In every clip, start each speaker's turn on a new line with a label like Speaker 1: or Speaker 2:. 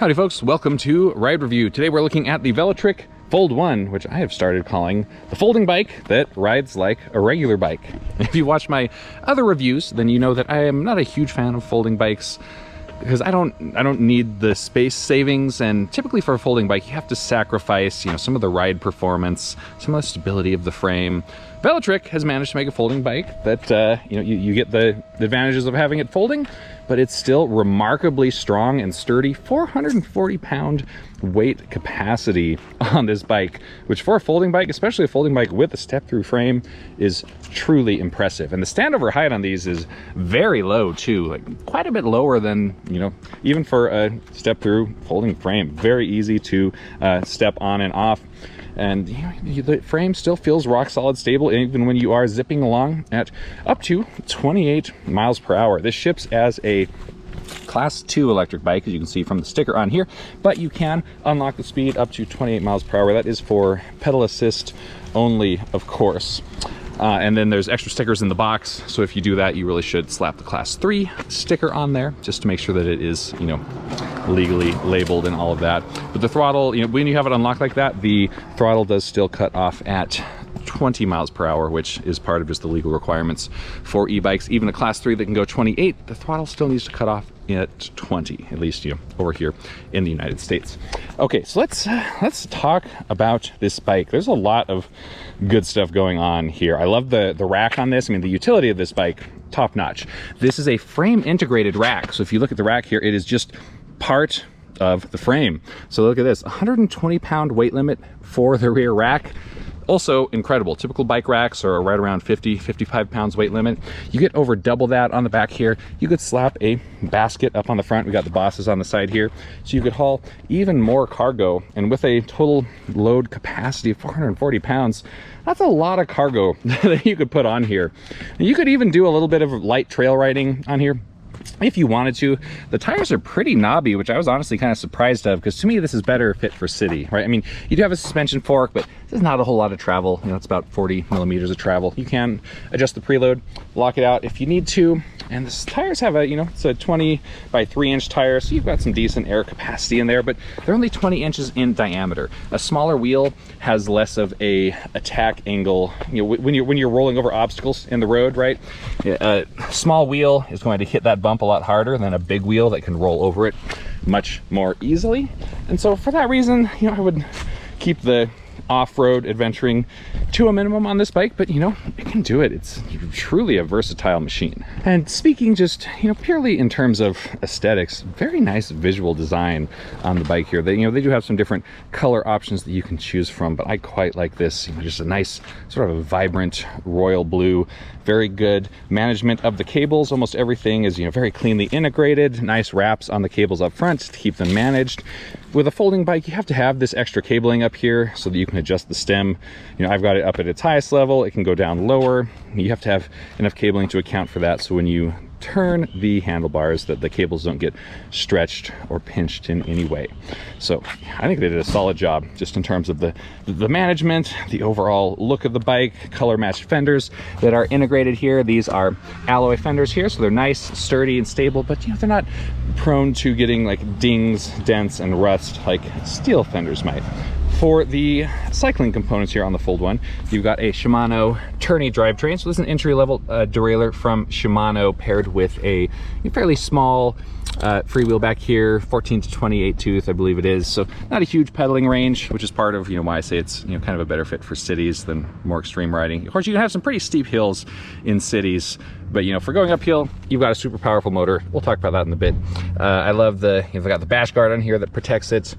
Speaker 1: Howdy folks, welcome to Ride Review. Today we're looking at the Velotric Fold 1, which I have started calling the folding bike that rides like a regular bike. If you watch my other reviews, then you know that I am not a huge fan of folding bikes because I don't need the space savings, and typically for a folding bike you have to sacrifice, some of the ride performance, some of the stability of the frame. Velotric has managed to make a folding bike that you get the advantages of having it folding, but it's still remarkably strong and sturdy. 440-pound weight capacity on this bike, which for a folding bike, especially a folding bike with a step-through frame, is truly impressive. And the standover height on these is very low too, like quite a bit lower than even for a step-through folding frame. Very easy to step on and off. And the frame still feels rock solid stable even when you are zipping along at up to 28 miles per hour. This ships as a Class 2 electric bike, as you can see from the sticker on here, but you can unlock the speed up to 28 miles per hour. That is for pedal assist only, of course. And then there's extra stickers in the box, so if you do that, you really should slap the Class 3 sticker on there just to make sure that it is, legally labeled and all of that. But the throttle, when you have it unlocked like that, the throttle does still cut off at 20 miles per hour, which is part of just the legal requirements for e-bikes. Even a Class 3 that can go 28, the throttle still needs to cut off at 20, at least over here in the United States. Okay, so let's talk about this bike. There's a lot of good stuff going on here. I love the rack on this. I mean, the utility of this bike, top notch. This is a frame integrated rack, so if you look at the rack here, it is just part of the frame. So look at this, 120-pound weight limit for the rear rack. Also incredible. Typical bike racks are right around 50-55 pounds weight limit. You get over double that on the back here. You could slap a basket up on the front. We got the bosses on the side here, so you could haul even more cargo. And with a total load capacity of 440 pounds, that's a lot of cargo that you could put on here. And you could even do a little bit of light trail riding on here if you wanted to. The tires are pretty knobby, which I was honestly kind of surprised of, because to me this is better fit for city, right? I mean, you do have a suspension fork, but this is not a whole lot of travel. It's about 40 millimeters of travel. You can adjust the preload, lock it out if you need to. And the tires have it's a 20 by 3-inch tire, so you've got some decent air capacity in there, but they're only 20 inches in diameter. A smaller wheel has less of a attack angle. When you're rolling over obstacles in the road, right? A small wheel is going to hit that bump a lot harder than a big wheel that can roll over it much more easily. And so for that reason, I would keep the off-road adventuring to a minimum on this bike, but it can do it. It's truly a versatile machine. And speaking just purely in terms of aesthetics, very nice visual design on the bike here. They do have some different color options that you can choose from, but I quite like this. Just a nice sort of a vibrant royal blue. Very good management of the cables. Almost everything is very cleanly integrated. Nice wraps on the cables up front to keep them managed. With a folding bike, you have to have this extra cabling up here so that you can adjust the stem. I've got it up at its highest level. It can go down lower. You have to have enough cabling to account for that, so when you turn the handlebars, that the cables don't get stretched or pinched in any way. So I think they did a solid job just in terms of the management, the overall look of the bike. Color matched fenders that are integrated here. These are alloy fenders here, so they're nice, sturdy, and stable, but they're not prone to getting like dings, dents, and rust like steel fenders might. For the cycling components here on the Fold 1, you've got a Shimano tourney drivetrain. So this is an entry-level derailleur from Shimano paired with a fairly small freewheel back here, 14 to 28 tooth, I believe it is. So not a huge pedaling range, which is part of why I say it's kind of a better fit for cities than more extreme riding. Of course, you can have some pretty steep hills in cities, but for going uphill, you've got a super powerful motor. We'll talk about that in a bit. I love they've got the bash guard on here that protects it.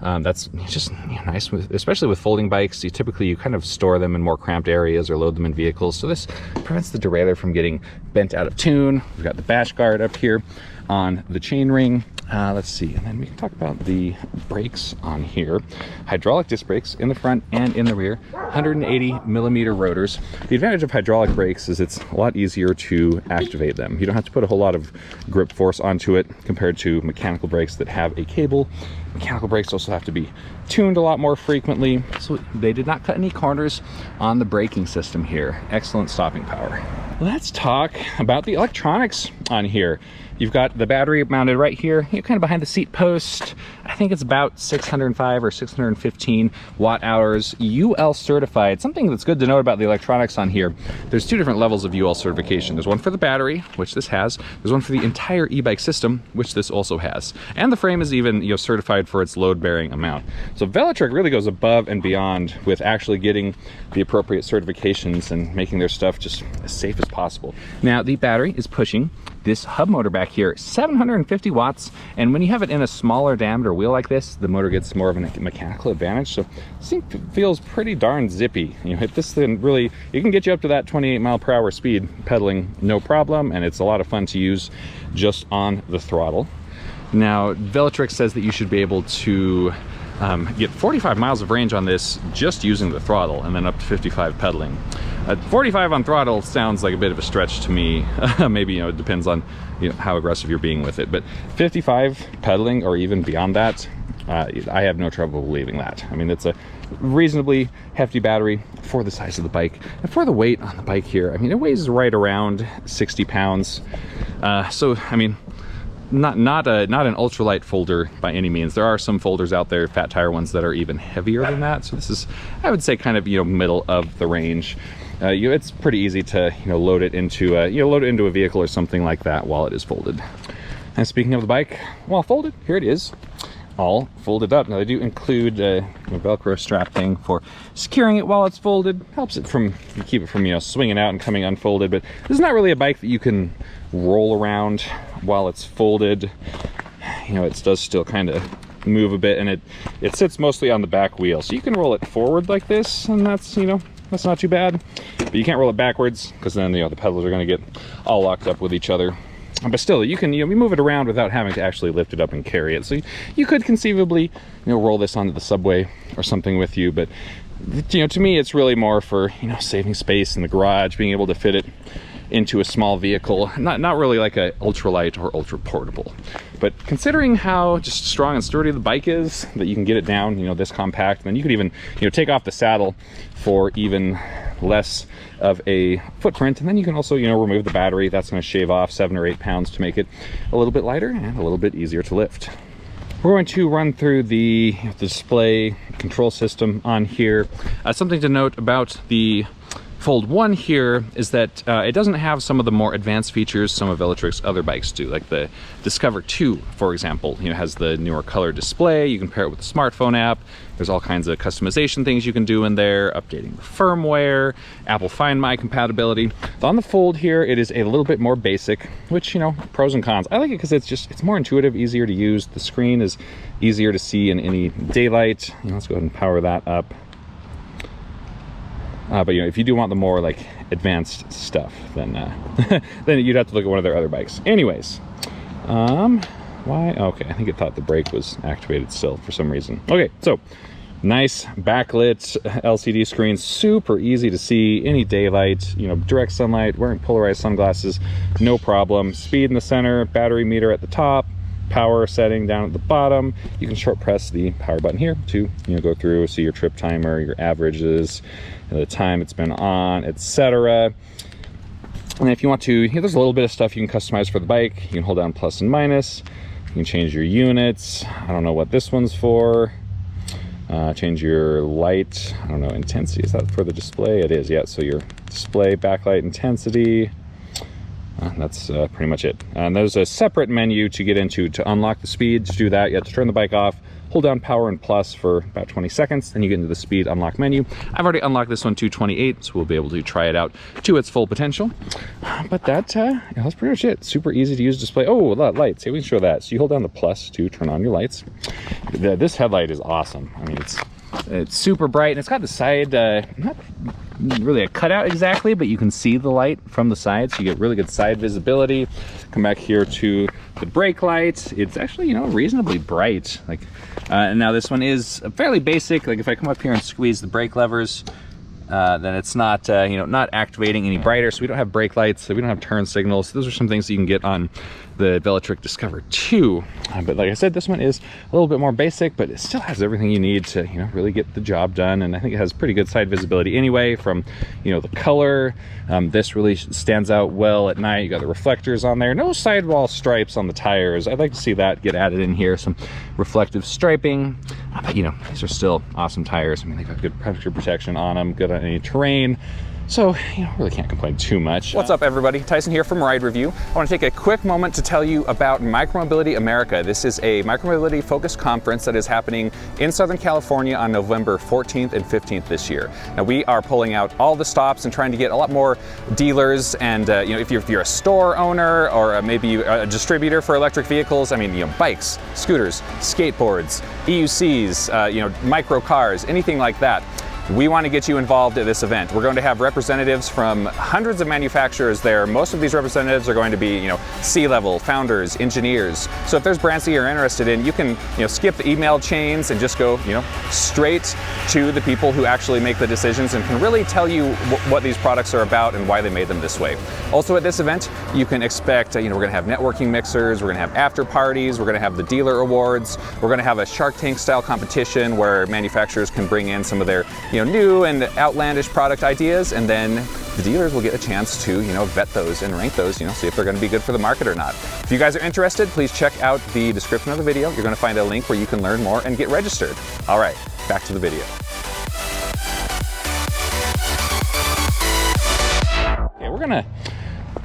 Speaker 1: That's just nice, especially with folding bikes. You kind of store them in more cramped areas or load them in vehicles. So this prevents the derailleur from getting bent out of tune. We've got the bash guard up here on the chainring. Let's see, and then we can talk about the brakes on here. Hydraulic disc brakes in the front and in the rear, 180 millimeter rotors. The advantage of hydraulic brakes is it's a lot easier to activate them. You don't have to put a whole lot of grip force onto it compared to mechanical brakes that have a cable. Mechanical brakes also have to be tuned a lot more frequently, so they did not cut any corners on the braking system here. Excellent stopping power. Let's talk about the electronics on here. You've got the battery mounted right here, kind of behind the seat post. I think it's about 605 or 615 watt hours, UL certified. Something that's good to note about the electronics on here, there's two different levels of UL certification. There's one for the battery, which this has. There's one for the entire e-bike system, which this also has. And the frame is even, you know, certified for its load-bearing amount. So Velotric really goes above and beyond with actually getting the appropriate certifications and making their stuff just as safe as possible. Now, the battery is pushing this hub motor back here, 750 watts, and when you have it in a smaller diameter wheel like this, the motor gets more of a mechanical advantage. So this thing feels pretty darn zippy. You know, hit this thing really, it can get you up to that 28 mile per hour speed pedaling, no problem, and it's a lot of fun to use just on the throttle. Now, Velotric says that you should be able to get 45 miles of range on this just using the throttle, and then up to 55 pedaling. 45 on throttle sounds like a bit of a stretch to me. Maybe, you know, it depends on, you know, how aggressive you're being with it, but 55 pedaling or even beyond that, I have no trouble believing that. I mean, it's a reasonably hefty battery for the size of the bike and for the weight on the bike here. I mean, it weighs right around 60 pounds. So, I mean, not an ultralight folder by any means. There are some folders out there, fat tire ones, that are even heavier than that. So this is, I would say, kind of, you know, middle of the range. It's pretty easy to, you know, load it into a vehicle or something like that while it is folded. And speaking of the bike, while folded, here it is, all folded up. Now they do include a Velcro strap thing for securing it while it's folded. Helps it from, keep it from, you know, swinging out and coming unfolded. But this is not really a bike that you can roll around while it's folded. You know, it does still kind of move a bit, and it sits mostly on the back wheel. So you can roll it forward like this, and that's, you know, that's not too bad. But you can't roll it backwards, because then, you know, the pedals are going to get all locked up with each other. But still, you can, you know, move it around without having to actually lift it up and carry it. So you could conceivably, you know, roll this onto the subway or something with you. But, you know, to me, it's really more for, you know, saving space in the garage, being able to fit it into a small vehicle. Not really like a ultralight or ultra portable. But considering how just strong and sturdy the bike is, that you can get it down, you know, this compact, then you could even, you know, take off the saddle for even less of a footprint, and then you can also, you know, remove the battery. That's going to shave off 7 or 8 pounds to make it a little bit lighter and a little bit easier to lift. We're going to run through the display control system on here. Something to note about the Fold 1 here is that it doesn't have some of the more advanced features some of Velotric's other bikes do, like the Discover 2, for example. You know, has the newer color display. You can pair it with the smartphone app. There's all kinds of customization things you can do in there, updating the firmware, Apple Find My compatibility. On the Fold here, it is a little bit more basic, which, you know, pros and cons. I like it because it's more intuitive, easier to use. The screen is easier to see in any daylight. You know, let's go ahead and power that up. But, you know, if you do want the more, like, advanced stuff, then then you'd have to look at one of their other bikes. Anyways, why? Okay, I think it thought the brake was activated still for some reason. Okay, so nice backlit LCD screen, super easy to see, any daylight, you know, direct sunlight, wearing polarized sunglasses, no problem. Speed in the center, battery meter at the top, power setting down at the bottom. You can short press the power button here to, you know, go through, see your trip timer, your averages, the time it's been on, etc. And if you want to, you know, there's a little bit of stuff you can customize for the bike. You can hold down plus and minus. You can change your units. I don't know what this one's for. Change your light, I don't know, intensity. Is that for the display? It is, yeah. So your display backlight intensity. That's pretty much it. And there's a separate menu to get into to unlock the speed. To do that, you have to turn the bike off, hold down power and plus for about 20 seconds, then you get into the speed unlock menu. I've already unlocked this one to 28, so we'll be able to try it out to its full potential. But that's pretty much it. Super easy to use display. Oh, lights. Here, we can show that. So you hold down the plus to turn on your lights. This headlight is awesome. I mean, it's super bright, and it's got the side, not really a cutout exactly, but you can see the light from the side, so you get really good side visibility. Come back here to the brake light. It's actually, you know, reasonably bright. Like, and now this one is fairly basic. Like if I come up here and squeeze the brake levers, then it's not, not activating any brighter. So we don't have brake lights, so we don't have turn signals. Those are some things that you can get on the Velotric Discover 2. But like I said, this one is a little bit more basic, but it still has everything you need to, really get the job done. And I think it has pretty good side visibility anyway from, the color. This really stands out well at night. You got the reflectors on there. No sidewall stripes on the tires. I'd like to see that get added in here. Some reflective striping. But, these are still awesome tires. I mean, they've got good predator protection on them, good on any terrain. So, really can't complain too much. What's up, everybody? Tyson here from Ride Review. I want to take a quick moment to tell you about Micromobility America. This is a micromobility focused conference that is happening in Southern California on November 14th and 15th this year. Now, we are pulling out all the stops and trying to get a lot more dealers. And, if you're a store owner or maybe a distributor for electric vehicles, I mean, bikes, scooters, skateboards, EUCs, micro cars, anything like that. We want to get you involved at this event. We're going to have representatives from hundreds of manufacturers there. Most of these representatives are going to be, C-level, founders, engineers. So if there's brands that you're interested in, you can, skip the email chains and just go, straight to the people who actually make the decisions and can really tell you what these products are about and why they made them this way. Also at this event, you can expect, we're going to have networking mixers, we're going to have after parties, we're going to have the dealer awards, we're going to have a Shark Tank style competition where manufacturers can bring in some of their, new and outlandish product ideas, and then the dealers will get a chance to, vet those and rank those, see if they're going to be good for the market or not. If you guys are interested, please check out the description of the video. You're going to find a link where you can learn more and get registered. All right, back to the video. Okay, we're gonna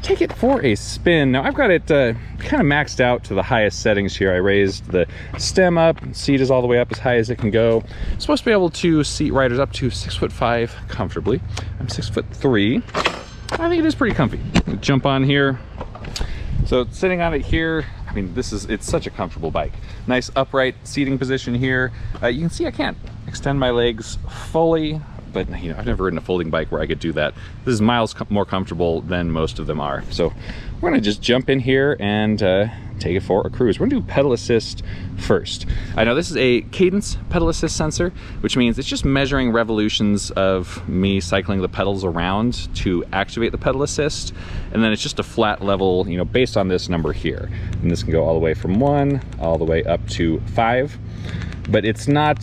Speaker 1: take it for a spin. Now I've got it kind of maxed out to the highest settings here. I raised the stem up, seat is all the way up as high as it can go. I'm supposed to be able to seat riders up to 6'5" comfortably. I'm 6'3". I think it is pretty comfy. Jump on here. So sitting on it here, I mean, it's such a comfortable bike. Nice upright seating position here. You can see I can't extend my legs fully, but I've never ridden a folding bike where I could do that. This is miles more comfortable than most of them are. So we're gonna just jump in here and take it for a cruise. We're gonna do pedal assist first. I know this is a cadence pedal assist sensor, which means it's just measuring revolutions of me cycling the pedals around to activate the pedal assist. And then it's just a flat level, based on this number here. And this can go all the way from 1 all the way up to 5. But it's not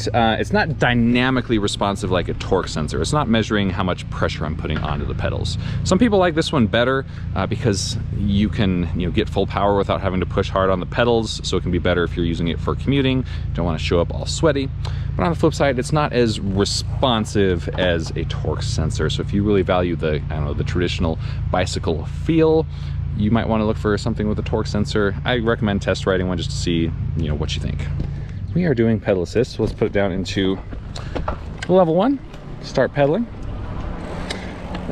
Speaker 1: dynamically responsive like a torque sensor. It's not measuring how much pressure I'm putting onto the pedals. Some people like this one better because you can get full power without having to push hard on the pedals, so it can be better if you're using it for commuting. Don't want to show up all sweaty. But on the flip side, it's not as responsive as a torque sensor. So if you really value the traditional bicycle feel, you might want to look for something with a torque sensor. I recommend test riding one just to see what you think. We are doing pedal assist, so let's put it down into level 1, start pedaling.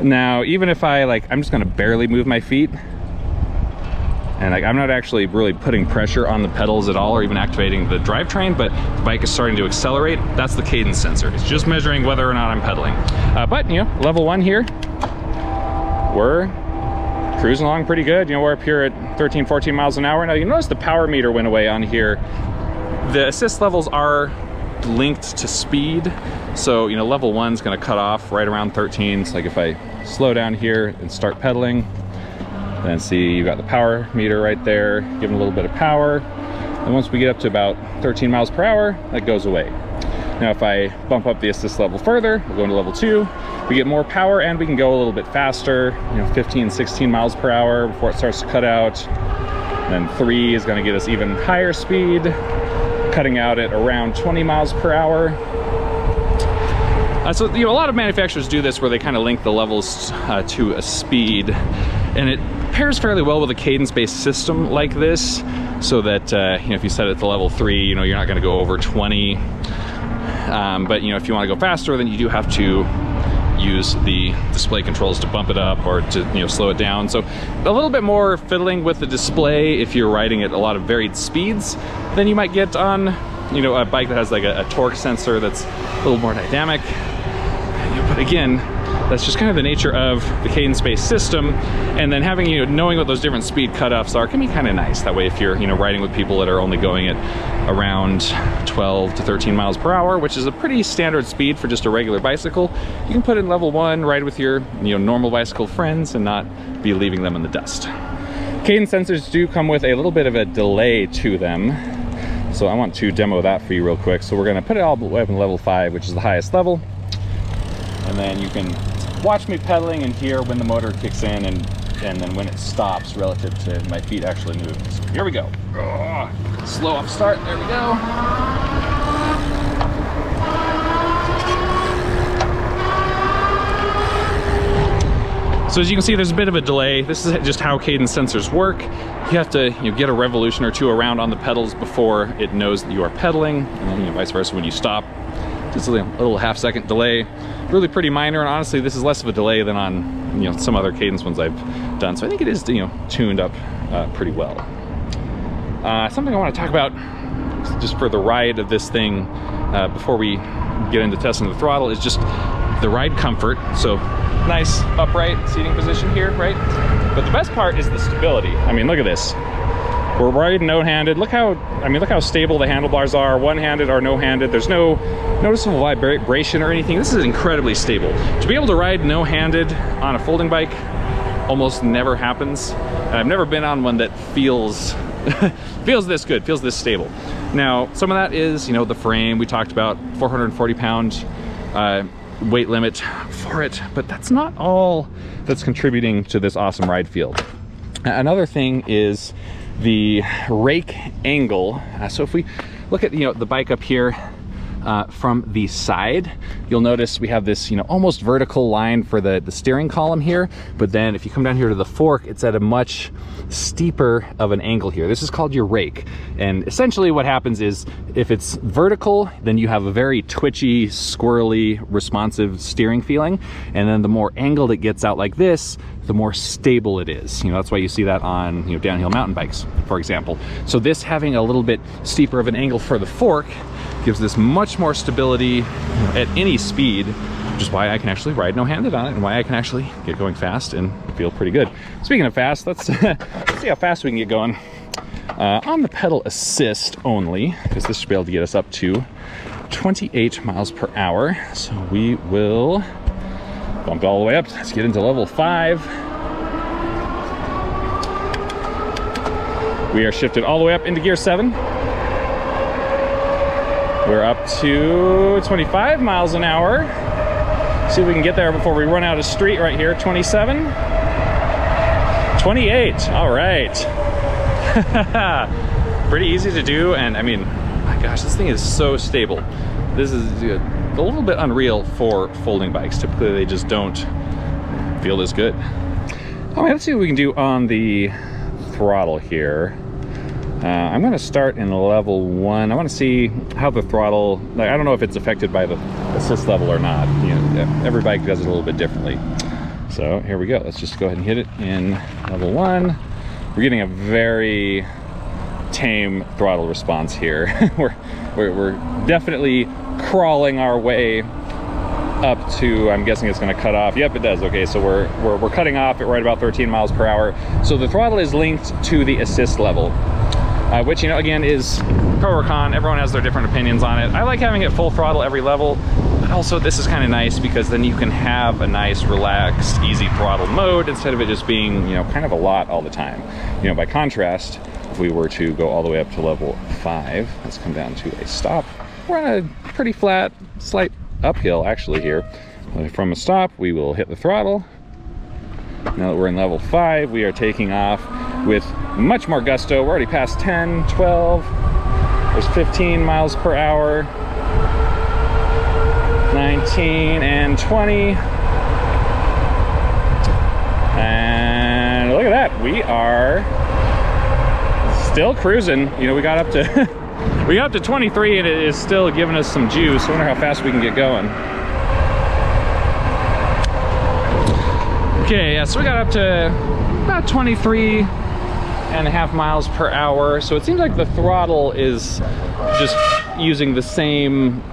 Speaker 1: Now, even if I'm just gonna barely move my feet, and I'm not actually really putting pressure on the pedals at all or even activating the drivetrain, but the bike is starting to accelerate, that's the cadence sensor. It's just measuring whether or not I'm pedaling. But level 1 here, we're cruising along pretty good. We're up here at 13, 14 miles an hour. Now you notice the power meter went away on here. The assist levels are linked to speed. So, level 1's gonna cut off right around 13. It's like if I slow down here and start pedaling, then see you got the power meter right there, giving a little bit of power. And once we get up to about 13 miles per hour, that goes away. Now, if I bump up the assist level further, we'll go into level 2, we get more power and we can go a little bit faster, 15, 16 miles per hour before it starts to cut out. And then 3 is gonna get us even higher speed, cutting out at around 20 miles per hour. So a lot of manufacturers do this where they kind of link the levels to a speed, and it pairs fairly well with a cadence-based system like this, so that if you set it to level 3, you're not going to go over 20. But if you want to go faster, then you do have to use the display controls to bump it up or to slow it down. So a little bit more fiddling with the display if you're riding at a lot of varied speeds than you might get on a bike that has like a torque sensor that's a little more dynamic. But again, that's just kind of the nature of the cadence-based system. And then having, knowing what those different speed cutoffs are can be kind of nice. That way, if you're, riding with people that are only going at around 12 to 13 miles per hour, which is a pretty standard speed for just a regular bicycle, you can put in level 1, ride with your, normal bicycle friends and not be leaving them in the dust. Cadence sensors do come with a little bit of a delay to them. So I want to demo that for you real quick. So we're gonna put it all the way up in level 5, which is the highest level. And then you can watch me pedaling and hear when the motor kicks in and then when it stops relative to my feet actually moving. So here we go. Slow off start, there we go. So as you can see, there's a bit of a delay. This is just how cadence sensors work. You have to get a revolution or two around on the pedals before it knows that you are pedaling, and then vice versa when you stop. Just a little half-second delay. Really pretty minor, and honestly, this is less of a delay than on some other cadence ones I've done. So I think it is tuned up pretty well. Something I want to talk about just for the ride of this thing before we get into testing the throttle is just the ride comfort. So nice upright seating position here, right? But the best part is the stability. I mean, look at this. We're riding no-handed. Look how stable the handlebars are, one-handed or no-handed. There's no noticeable vibration or anything. This is incredibly stable. To be able to ride no-handed on a folding bike almost never happens. And I've never been on one that feels feels this good, feels this stable. Now, some of that is, the frame. We talked about 440-pound weight limit for it, but that's not all that's contributing to this awesome ride feel. Another thing is the rake angle. So if we look at the bike up here from the side, you'll notice we have this almost vertical line for the steering column here, but then if you come down here to the fork, it's at a much steeper of an angle here. This is called your rake, and essentially what happens is if it's vertical, then you have a very twitchy, squirrely, responsive steering feeling, and then the more angled it gets out like this, the more stable it is. That's why you see that on downhill mountain bikes, for example. So this having a little bit steeper of an angle for the fork gives this much more stability at any speed, which is why I can actually ride no-handed on it and why I can actually get going fast and feel pretty good. Speaking of fast, let's see how fast we can get going. On the pedal assist only, because this should be able to get us up to 28 miles per hour. So we will bump all the way up. Let's get into level 5. We are shifted all the way up into gear 7. We're up to 25 miles an hour. See if we can get there before we run out of street right here. 27. 28. All right. Pretty easy to do, and I mean, my gosh, this thing is so stable. This is a little bit unreal for folding bikes. Typically, they just don't feel this good. All right, let's see what we can do on the throttle here. I'm going to start in level 1. I want to see how the throttle, I don't know if it's affected by the assist level or not. Every bike does it a little bit differently. So here we go. Let's just go ahead and hit it in level 1. We're getting a very tame throttle response here. we're definitely crawling our way up to, I'm guessing it's going to cut off. Yep, it does. Okay, so we're cutting off at right about 13 miles per hour. So the throttle is linked to the assist level. Which, again, is pro or con. Everyone has their different opinions on it. I like having it full throttle every level, but also this is kind of nice because then you can have a nice, relaxed, easy throttle mode instead of it just being, kind of a lot all the time. By contrast, if we were to go all the way up to level 5, let's come down to a stop. We're on a pretty flat, slight uphill actually here. From a stop, we will hit the throttle. Now that we're in level 5, we are taking off with much more gusto. We're already past 10, 12, there's 15 miles per hour, 19 and 20. And look at that, we are still cruising. We got up to we got up to 23 and it is still giving us some juice. I wonder how fast we can get going. Okay, yeah, so we got up to about 23.5 miles per hour. So it seems like the throttle is just using the same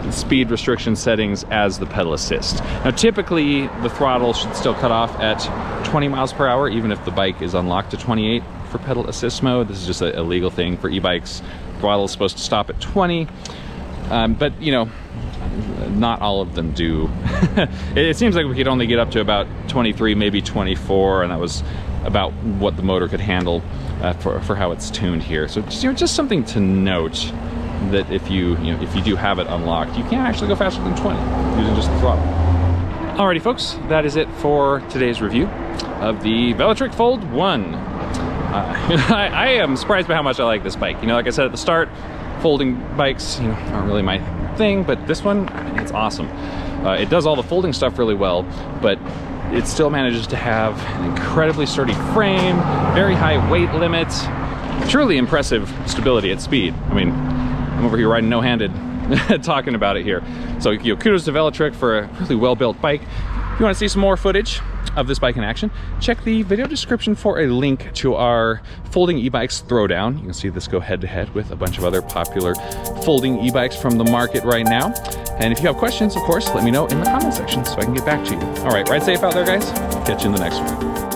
Speaker 1: speed restriction settings as the pedal assist. Now typically the throttle should still cut off at 20 miles per hour even if the bike is unlocked to 28 for pedal assist mode. This is just a legal thing for e-bikes. Throttle is supposed to stop at 20, but you know, not all of them do. It seems like we could only get up to about 23, maybe 24, and that was about what the motor could handle for how it's tuned here. So just something to note, that if you do have it unlocked, you can actually go faster than 20 using just the throttle. Alrighty folks, that is it for today's review of the Velotric Fold 1. I am surprised by how much I like this bike. You know, like I said at the start, folding bikes, you know, aren't really my thing, but this one, it's awesome. It does all the folding stuff really well, but it still manages to have an incredibly sturdy frame, very high weight limit, truly impressive stability at speed. I mean, I'm over here riding no-handed talking about it here. So kudos to Velotric for a really well-built bike. If you want to see some more footage of this bike in action, check the video description for a link to our folding e-bikes throwdown. You can see this go head-to-head with a bunch of other popular folding e-bikes from the market right now. And if you have questions, of course, let me know in the comment section so I can get back to you. All right, ride safe out there, guys. Catch you in the next one.